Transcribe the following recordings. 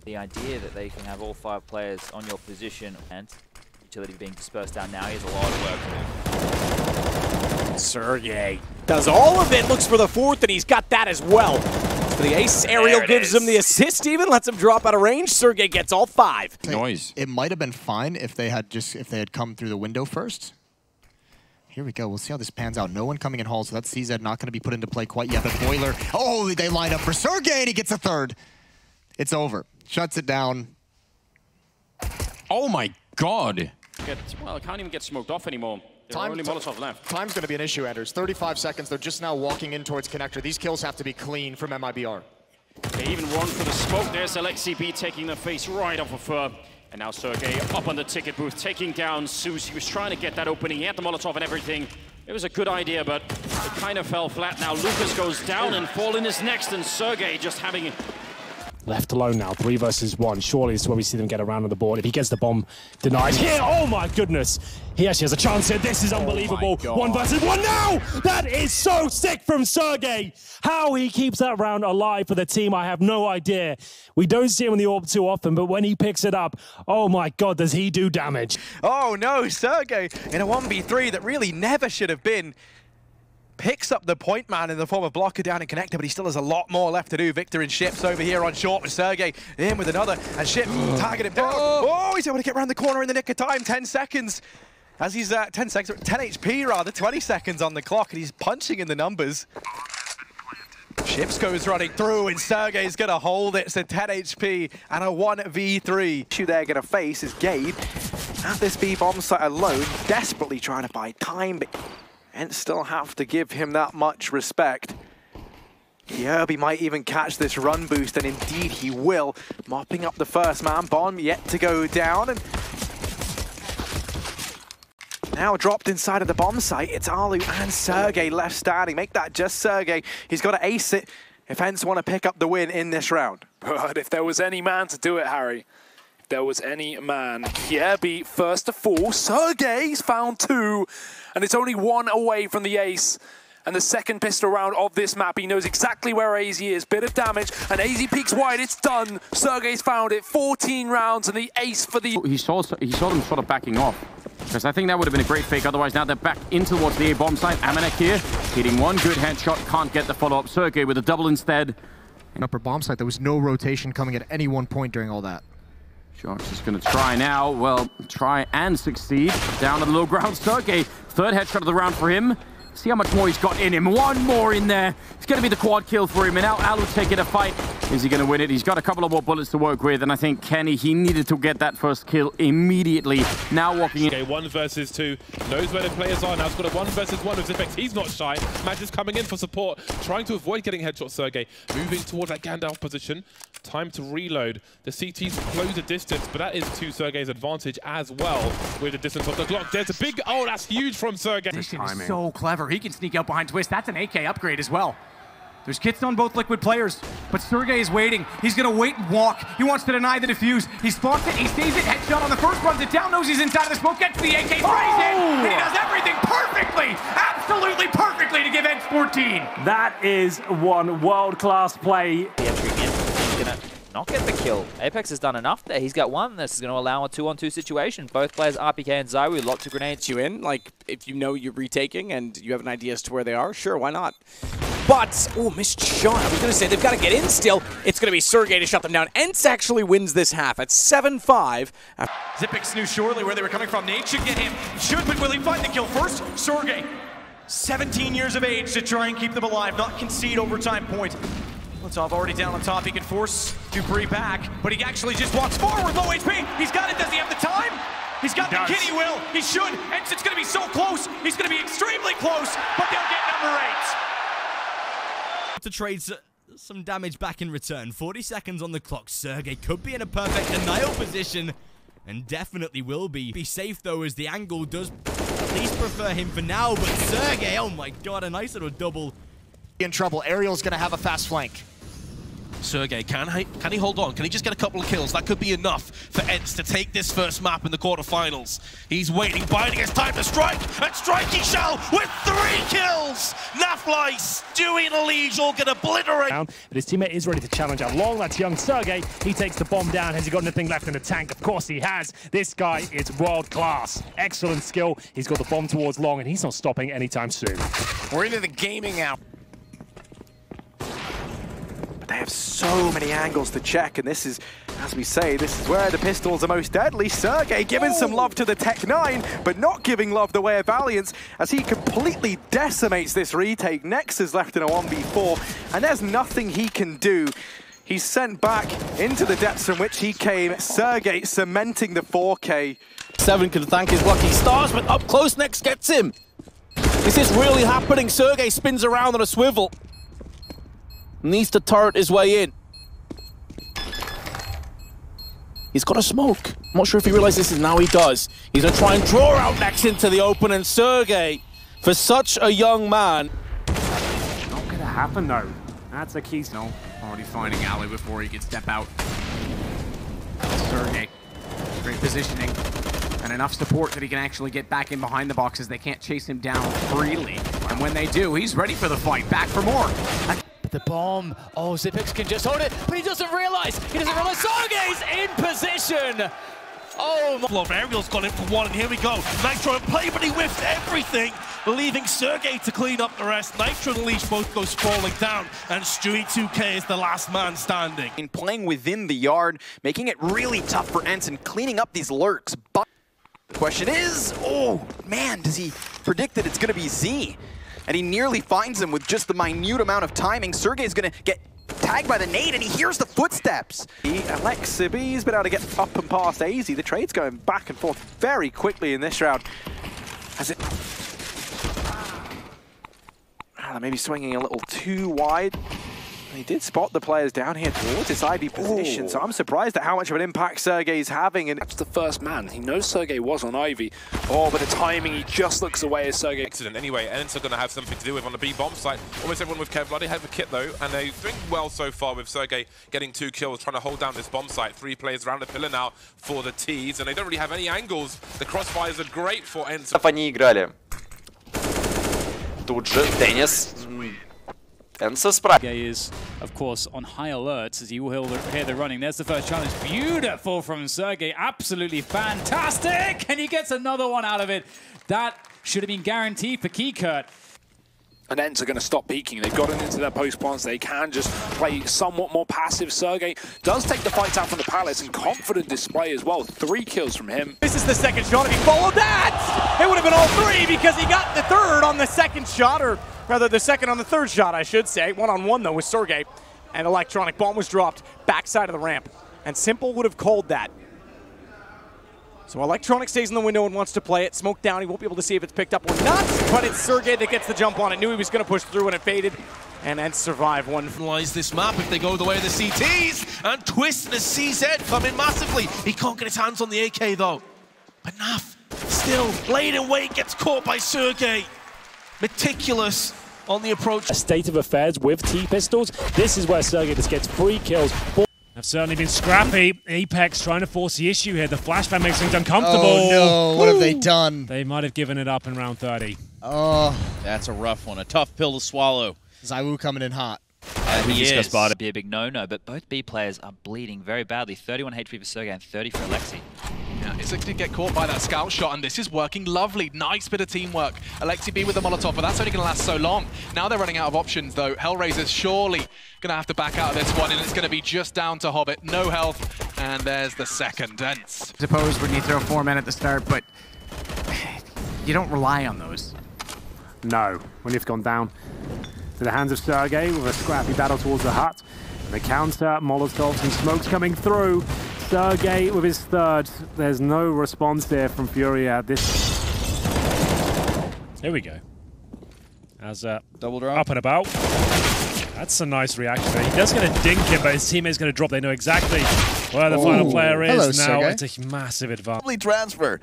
The idea that they can have all 5 players on your position and utility being dispersed down now, he has a lot of work to do. Sergej does all of it, looks for the 4th, and he's got that as well. For the ace, Ariel gives him the assist even, lets him drop out of range. Sergej gets all 5. Noise. It might have been fine if they had come through the window first. Here we go. We'll see how this pans out. No one coming in hall, so that CZ not going to be put into play quite yet. But Boiler, oh, they line up for Sergej, and he gets a 3rd. It's over. Shuts it down. Oh my god. Well, it can't even get smoked off anymore. There are only Molotov left. Time's going to be an issue, Anders. 35 seconds. They're just now walking in towards connector. These kills have to be clean from MIBR. They even run for the smoke. There's LXCB taking the face right off of Fur. And now Sergej up on the ticket booth, taking down Zeus. He was trying to get that opening. He had the Molotov and everything. It was a good idea, but it kind of fell flat. Now Lucas goes down and Fallen is next, and Sergej just having it. Left alone now, 3 versus 1. Surely this is where we see them get around on the board. If he gets the bomb denied here, oh my goodness. He actually has a chance here. This is unbelievable. 1 versus 1 now! That is so sick from Sergej. How he keeps that round alive for the team, I have no idea. We don't see him in the orb too often, but when he picks it up, oh my god, does he do damage. Oh no, Sergej in a 1v3 that really never should have been. Picks up the point man in the form of blocker down and connector, but he still has a lot more left to do. Victor and Ships over here on short with Sergej in with another, and Ship target him down. Oh, he's able to get around the corner in the nick of time. 10 seconds. As he's 10 seconds, 10 HP rather, 20 seconds on the clock, and he's punching in the numbers. Ships goes running through, and Sergej's gonna hold it. So 10 HP and a 1v3. Issue they're gonna face is Gabe at this B bomb site alone, desperately trying to buy time, but and still have to give him that much respect. Yerby might even catch this run boost, and indeed he will. Mopping up the first man, bomb yet to go down, and now dropped inside of the bomb site. It's Alu and Sergej left standing. Make that just Sergej. He's got to ace it if ENCE want to pick up the win in this round. But if there was any man to do it, Harry, if there was any man, Yerby first to fall. Sergej's found 2, and it's only 1 away from the ace. And the second pistol round of this map, he knows exactly where AZ is. Bit of damage, and AZ peeks wide, it's done. Sergej's found it, 14 rounds, and the ace for the... He saw them sort of backing off. Because I think that would have been a great fake. Otherwise, now they're back in towards the A-bomb site. Amanek here, hitting 1 good headshot, can't get the follow-up. Sergej with a double instead. Upper bomb site, there was no rotation coming at any one point during all that. Sharks is going to try now. Well, try and succeed. Down to the low ground, Sergej. 3rd headshot of the round for him. See how much more he's got in him. 1 more in there. It's going to be the quad kill for him. And now Alu taking a fight. Is he going to win it? He's got a couple of more bullets to work with. And I think Kenny, he needed to get that first kill immediately. Now walking in. Okay, 1 versus 2. Knows where the players are now. He's got a 1 versus 1 with Zippex. He's not shy. Matt is coming in for support. Trying to avoid getting headshots, Sergej. Moving towards that Gandalf position. Time to reload. The CT's close the distance, but that is to Sergej's advantage as well with the distance of the Glock. There's a big... Oh, that's huge from Sergej. This is so clever. He can sneak out behind Twist. That's an AK upgrade as well. There's kits on both Liquid players, but Sergej is waiting. He's going to wait and walk. He wants to deny the defuse. He spots it. He stays it. Headshot on the first, runs it down, knows he's inside of the smoke, gets the AK, sprays it, and he does everything perfectly, absolutely perfectly to give ENCE 14. That is one world-class play. The entry in, he's gonna not get the kill. Apex has done enough there. He's got 1. This is going to allow a 2-on-2 situation. Both players, RPK and Zywoo, lots of grenades. You in, like, if you know you're retaking and you have an idea as to where they are, sure, why not? But, oh, missed shot. I was going to say, they've got to get in still. It's going to be Sergej to shut them down. ENCE actually wins this half at 7-5. Zipix knew surely where they were coming from. Nate should get him. Should, but will he find the kill first? Sergej, 17 years of age to try and keep them alive, not concede overtime point. Molotov already down on top. He can force Dupree back, but he actually just walks forward. Low HP. He's got it. Does he have the time? He's got the kid. He will. He should. ENCE, it's going to be so close. He's going to be extremely close, but they'll get number 8. To trade some damage back in return. 40 seconds on the clock. Sergej could be in a perfect denial position, and definitely will be. Be safe though, as the angle does at least prefer him for now. But Sergej, oh my god, a nice little double. In trouble. Ariel's going to have a fast flank. Sergej, can he hold on? Can he just get a couple of kills? That could be enough for ENCE to take this first map in the quarterfinals. He's waiting, biding his time to strike, and strike he shall with 3 kills! Nafly, Stewie and Elige all get obliterate. But his teammate is ready to challenge out long. That's young Sergej. He takes the bomb down. Has he got anything left in the tank? Of course he has. This guy is world class. Excellent skill. He's got the bomb towards long, and he's not stopping anytime soon. We're into the gaming hour. But they have so many angles to check, and this is, as we say, this is where the pistols are most deadly. Sergej giving some love to the Tech 9, but not giving love the way of Valiance, as he completely decimates this retake. Nex is left in a 1v4, and there's nothing he can do. He's sent back into the depths from which he came. Sergej cementing the 4K. 7 can thank his lucky stars, but up close, Nex gets him. Is this really happening? Sergej spins around on a swivel. Needs to turret his way in. He's got a smoke. I'm not sure if he realizes this is now. He does. He's going to try and draw out Nex into the open, and Sergej, for such a young man. Not going to happen, though. That's a key. No, already finding Ali before he can step out. Sergej, great positioning. And enough support that he can actually get back in behind the boxes. They can't chase him down freely. And when they do, he's ready for the fight. Back for more. The bomb. Oh, Xyp9x can just hold it, but he doesn't realize. Sergej's in position. Oh, my. Ariel's got in for 1, and here we go. Nitro in play, but he whiffed everything, leaving Sergej to clean up the rest. Nitro and Elige both go sprawling down, and Stewie 2K is the last man standing. In playing within the yard, making it really tough for ENCE and cleaning up these lurks. But the question is, oh man, does he predict that it's going to be Z? And he nearly finds him with just the minute amount of timing. Sergej's going to get tagged by the nade, and he hears the footsteps. Alexi's been able to get up and past AZ. The trade's going back and forth very quickly in this round. As it... maybe swinging a little too wide. He did spot the players down here towards this Ivy position, so I'm surprised at how much of an impact Sergej's having. And that's the first man. He knows Sergej was on Ivy. Oh, but the timing, he just looks away as Sergej. Accident anyway, ENCE are going to have something to do with on the B bomb site. Almost everyone with Kevlar, they have a kit though, and they're doing well so far with Sergej getting 2 kills, trying to hold down this bomb site. 3 players around the pillar now for the T's, and they don't really have any angles. The crossfires are great for ENCE. Они играли. Тут же Денис. Sergej is, of course, on high alert as you will hear the running. There's the first challenge. Beautiful from Sergej. Absolutely fantastic. And he gets another one out of it. That should have been guaranteed for Keykurt. And ENCE are going to stop peeking. They've gotten into their post plants. They can just play somewhat more passive. Sergej does take the fight out from the Palace, and confident display as well. 3 kills from him. This is the second shot. If he followed that, it would have been all 3 because he got the third on the second shot, or rather the second on the third shot, I should say. 1-on-1 though with Sergej. And electronic bomb was dropped backside of the ramp. And Simple would have called that. So Electronic stays in the window and wants to play it. Smoke down, he won't be able to see if it's picked up or not, but it's Sergej that gets the jump on it. Knew he was going to push through and it faded. And ENCE survive one. Finalize this map if they go the way of the CTs, and Twist and the CZ come in massively. He can't get his hands on the AK though. But Naf, still laid in wait, gets caught by Sergej. Meticulous on the approach. A state of affairs with T-pistols. This is where Sergej just gets 3 kills. Have certainly been scrappy. Apex trying to force the issue here. The flashbang makes things uncomfortable. Oh no, what have they done? They might have given it up in round 30. Oh. That's a rough one. A tough pill to swallow. ZywOo coming in hot. We discussed Barter be a big no-no, but both B players are bleeding very badly. 31 HP for Sergej and 30 for Alexi. Yeah, Isaac did get caught by that scout shot, and this is working lovely. Nice bit of teamwork. Alexi B with the Molotov, but that's only going to last so long. Now they're running out of options, though. Hellraiser's surely going to have to back out of this one, and it's going to be just down to Hobbit. No health, and there's the second ENCE. I suppose when you throw 4 men at the start, but you don't rely on those. No, when you've gone down to the hands of Sergej with a scrappy battle towards the hut. And the counter, Molotovs and smokes coming through. Sergej with his third. There's no response there from Furia. Here we go. As double drop up and about. That's a nice reaction. He does get a dink him, but his teammate's going to drop. They know exactly where the final player is. Now Sergej. it's a massive advantage. Lovely transfer.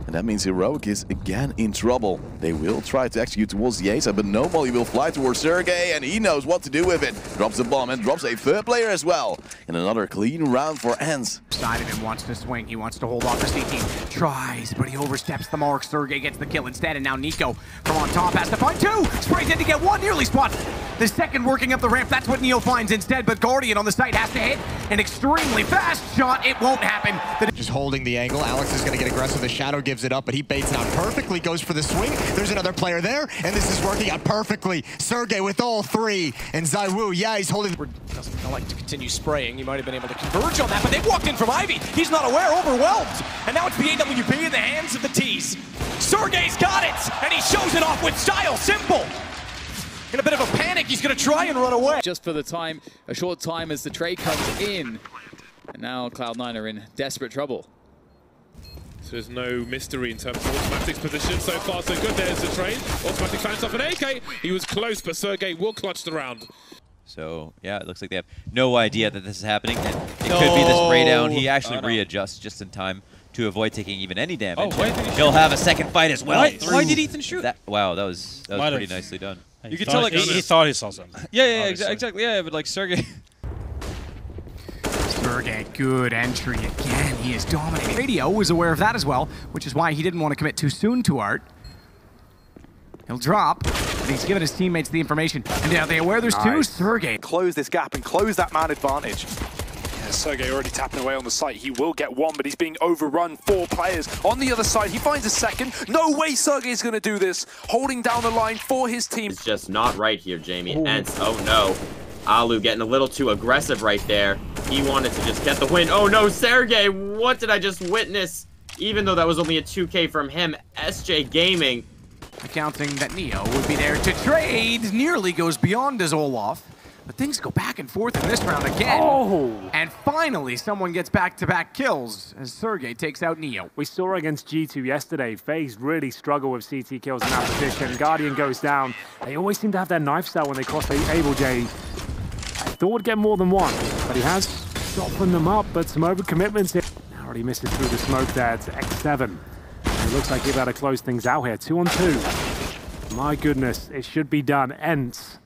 And that means Heroic is again in trouble. They will try to execute towards the ace, but no molly will fly towards Sergej, and he knows what to do with it. Drops the bomb and drops a third player as well. And another clean round for ENCE. Side of him wants to swing. He wants to hold off the CT. Tries, but he oversteps the mark. Sergej gets the kill instead, and now Nico from on top has to find two. Sprays in to get one, nearly spots. The second working up the ramp. That's what Neo finds instead, but Guardian on the site has to hit an extremely fast shot. It won't happen. Just holding the angle. Alex is going to get aggressive. The Shadow gives it up, but he baits it out perfectly, goes for the swing. There's another player there, and this is working out perfectly. Sergej with all three, and Zaiwu, yeah, he's holding. Doesn't like to continue spraying. He might have been able to converge on that, but they've walked in from Ivy. He's not aware, overwhelmed. And now it's the AWP in the hands of the T's. Sergej's got it, and he shows it off with style. Simple. In a bit of a panic, he's going to try and run away. Just for the time, a short time as the trade comes in. And now Cloud9 are in desperate trouble. So there's no mystery in terms of Automatic's position. So far, so good. There's the trade. Automatic finds off an AK. He was close, but Sergej will clutch the round. So, yeah, it looks like they have no idea that this is happening. And it could be the spray down. He actually readjusts just in time to avoid taking even any damage. He'll have a second fight as well. Why did Ethan shoot? Wow, that was pretty nicely done. You could tell like he thought he saw something. Yeah, exactly. Yeah, but like Sergej. Sergej, good entry again. He is dominating. Radio was aware of that as well, which is why he didn't want to commit too soon to Art. He'll drop, but he's given his teammates the information. And are they aware there's two? Sergej. Close this gap and close that man advantage. Sergej already tapping away on the site. He will get one, but he's being overrun. 4 players on the other side. He finds a second. No way Sergej's going to do this. Holding down the line for his team. It's just not right here, Jamie. ENCE, oh no. Alu getting a little too aggressive right there. He wanted to just get the win. Oh no, Sergej, what did I just witness? Even though that was only a 2K from him, SJ Gaming. Accounting that Neo would be there to trade. Nearly goes beyond his Olaf. But things go back and forth in this round again. And finally, someone gets back-to-back kills as Sergej takes out Neo. We saw against G2 yesterday. FaZe really struggle with CT kills in that position. Guardian goes down. They always seem to have their knife style when they cross the Able J. I thought would get more than one, but he has softened them up, but some overcommitments here. Already misses through the smoke there. It's X7. It looks like he's about to close things out here. 2 on 2. My goodness, it should be done. ENCE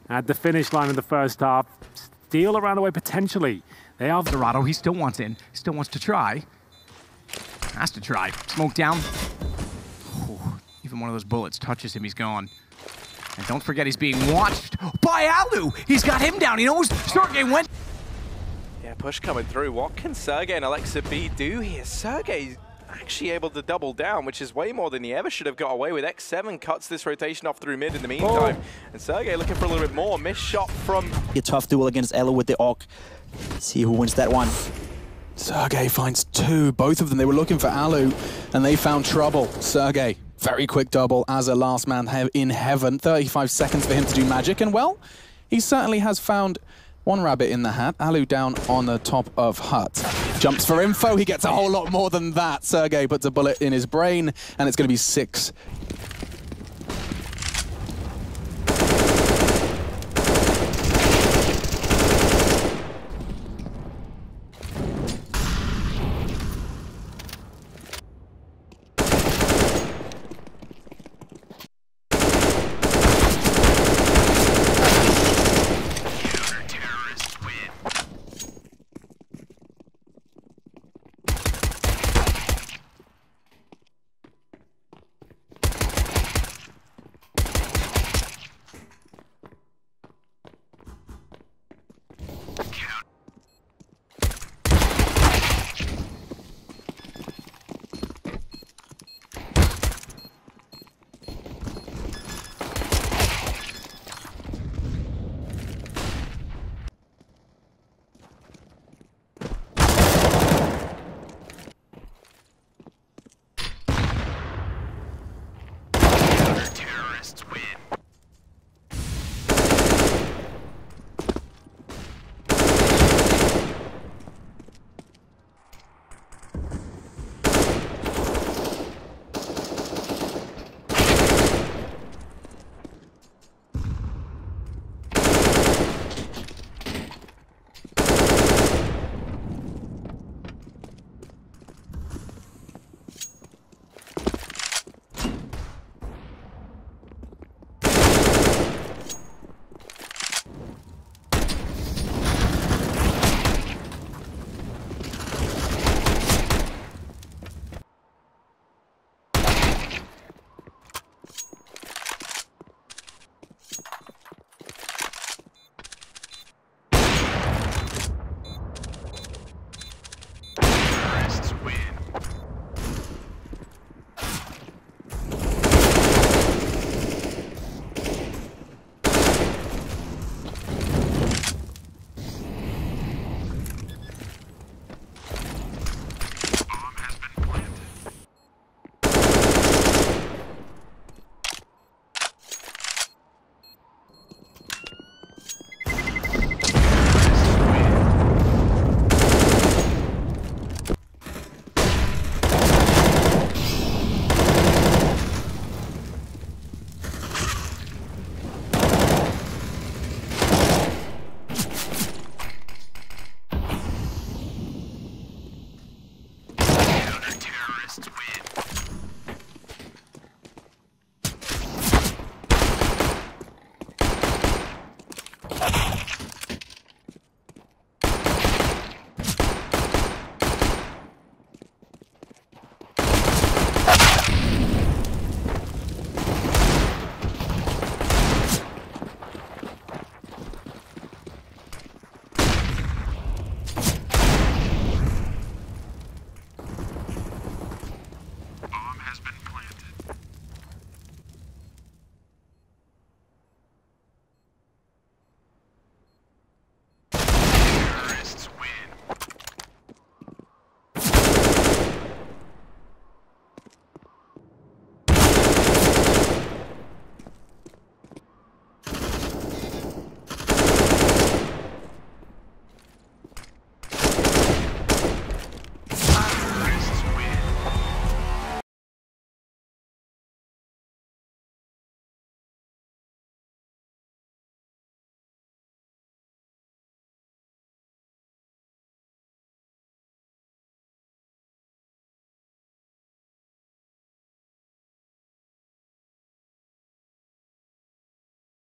at the finish line in the first half. Steal around the way potentially. They are Dorado. He still wants in. Still wants to try. Has to try. Smoke down. Ooh, even one of those bullets touches him, he's gone. And don't forget he's being watched by Alu. He's got him down. He knows Sergej went. Yeah, push coming through. What can Sergej and Alexa B do here? Sergej's actually able to double down, which is way more than he ever should have got away with. X7 cuts this rotation off through mid in the meantime. And Sergej looking for a little bit more. Missed shot from... A tough duel against Elo with the AUG. See who wins that one. Sergej finds 2. Both of them, they were looking for Alu, and they found trouble. Sergej, very quick double as a last man in heaven. 35 seconds for him to do magic, and well, he certainly has found one rabbit in the hat. Alu down on the top of hut. Jumps for info, he gets a whole lot more than that. Sergej puts a bullet in his brain, and it's going to be 6